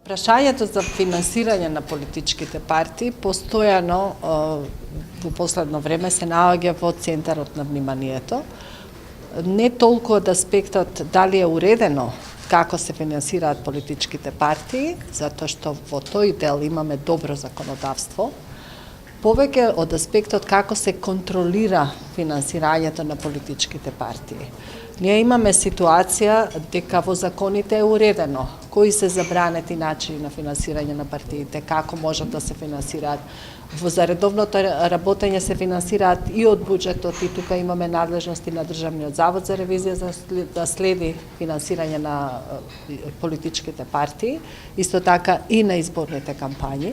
Прашањето за финансирање на политичките партии постојано во последно време се наоѓа во центарот на вниманието. Не толку од аспектот дали е уредено како се финансираат политичките партии, затоа што во тој дел имаме добро законодавство, повеќе од аспектот како се контролира финансирањето на политичките партии. Ние имаме ситуација дека во законите е уредено кои се забранети начини на финансирање на партиите, како можат да се финансираат. Во заредовното работење се финансираат и од буџетот, и тука имаме надлежности на Државниот завод за ревизија да следи финансирање на политичките партии, исто така и на изборните кампањи.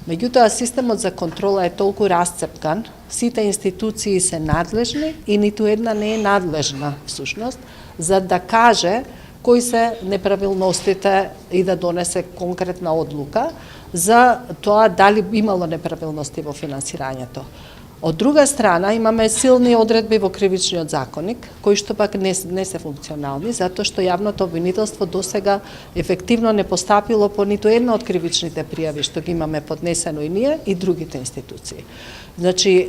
Меѓутоа, системот за контрола е толку расцепкан, сите институции се надлежни и ниту една не е надлежна, всушност, за да каже кои се неправилностите и да донесе конкретна одлука за тоа дали имало неправилности во финансирањето. Од друга страна, имаме силни одредби во Кривичниот законник, кои што пак не се функционални, затоа што јавното обвинителство досега ефективно не постапило по ниту една од кривичните пријави што ги имаме поднесено и ние и другите институции. Значи,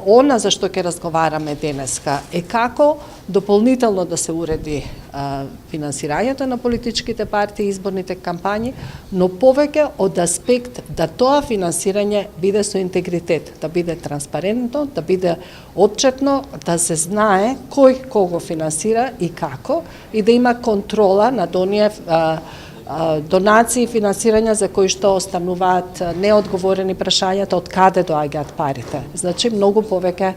она за што ќе разговараме денеска е како дополнително да се уреди финансирањето на политичките партии и изборните кампањи, но повеќе од аспект да тоа финансирање биде со интегритет, да биде транспарентно, да биде отчетно, да се знае кој кого финансира и како, и да има контрола над оние донации и финансирања за кои што остануваат неодговорени прашањата од каде доаѓаат парите. Значи, многу повеќе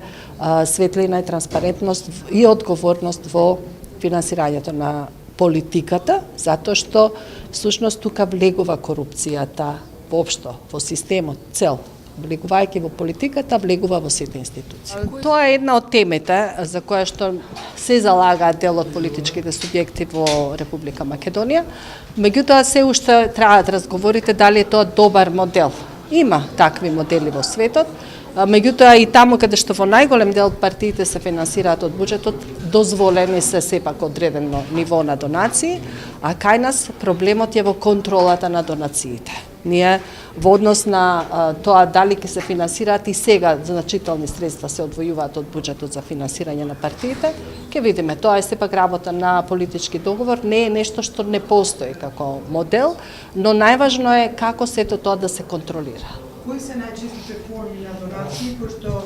светлина и транспарентност и одговорност во финансирањето на политиката, затоа што всушност тука влегува корупцијата воопшто во системот цел. Влегувајќи во политиката, влегува во сите институции. Тоа е една од темите за која што се залагаат дел од политичките субјекти во Република Македонија. Меѓутоа, се уште траат разговорите дали е тоа добар модел. Има такви модели во светот, меѓутоа и таму каде што во најголем дел партиите се финансираат од буџетот, дозволени се сепак одредено ниво на донации, а кај нас проблемот е во контролата на донациите. Ние во однос на тоа дали ќе се финансираат и сега значителни средства се одвојуваат од буџетот за финансирање на партиите, ќе видиме. Тоа е сепак работа на политички договор, не е нешто што не постои како модел, но најважно е како сето тоа да се контролира. Кои се најчестите форми на донации кои што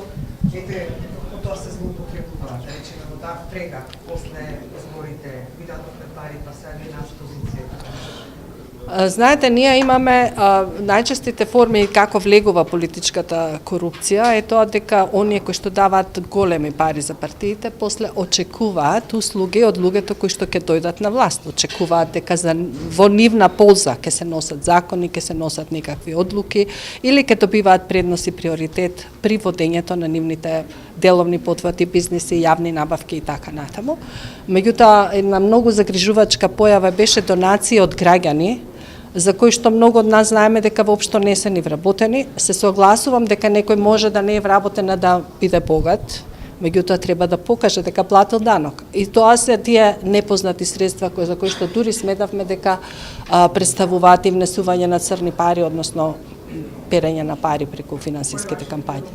тоа се злоупотребуваат, да речеме во таа впрега после изборите, ви дадовме пари па сега ви нашата позиција? Знаете, ние имаме најчестите форми како влегува политичката корупција е тоа дека оние кои што даваат големи пари за партиите после очекуваат услуги од луѓето кои што ќе дојдат на власт. Очекуваат дека во нивна полза ќе се носат закони, ќе се носат некакви одлуки или ќе добиваат предност и приоритет при водењето на нивните деловни потвати, бизниси, јавни набавки и така натаму. Меѓутоа, една многу загрижувачка појава беше донации од граѓани, за кои што многу од нас знаеме дека воопшто не се ни вработени. Се согласувам дека некој може да не е вработен да биде богат, меѓутоа треба да покаже дека платил данок. И тоа се тие непознати средства за кои што дури сметавме дека представуваат и внесување на црни пари, односно перење на пари преку финансиските кампањи.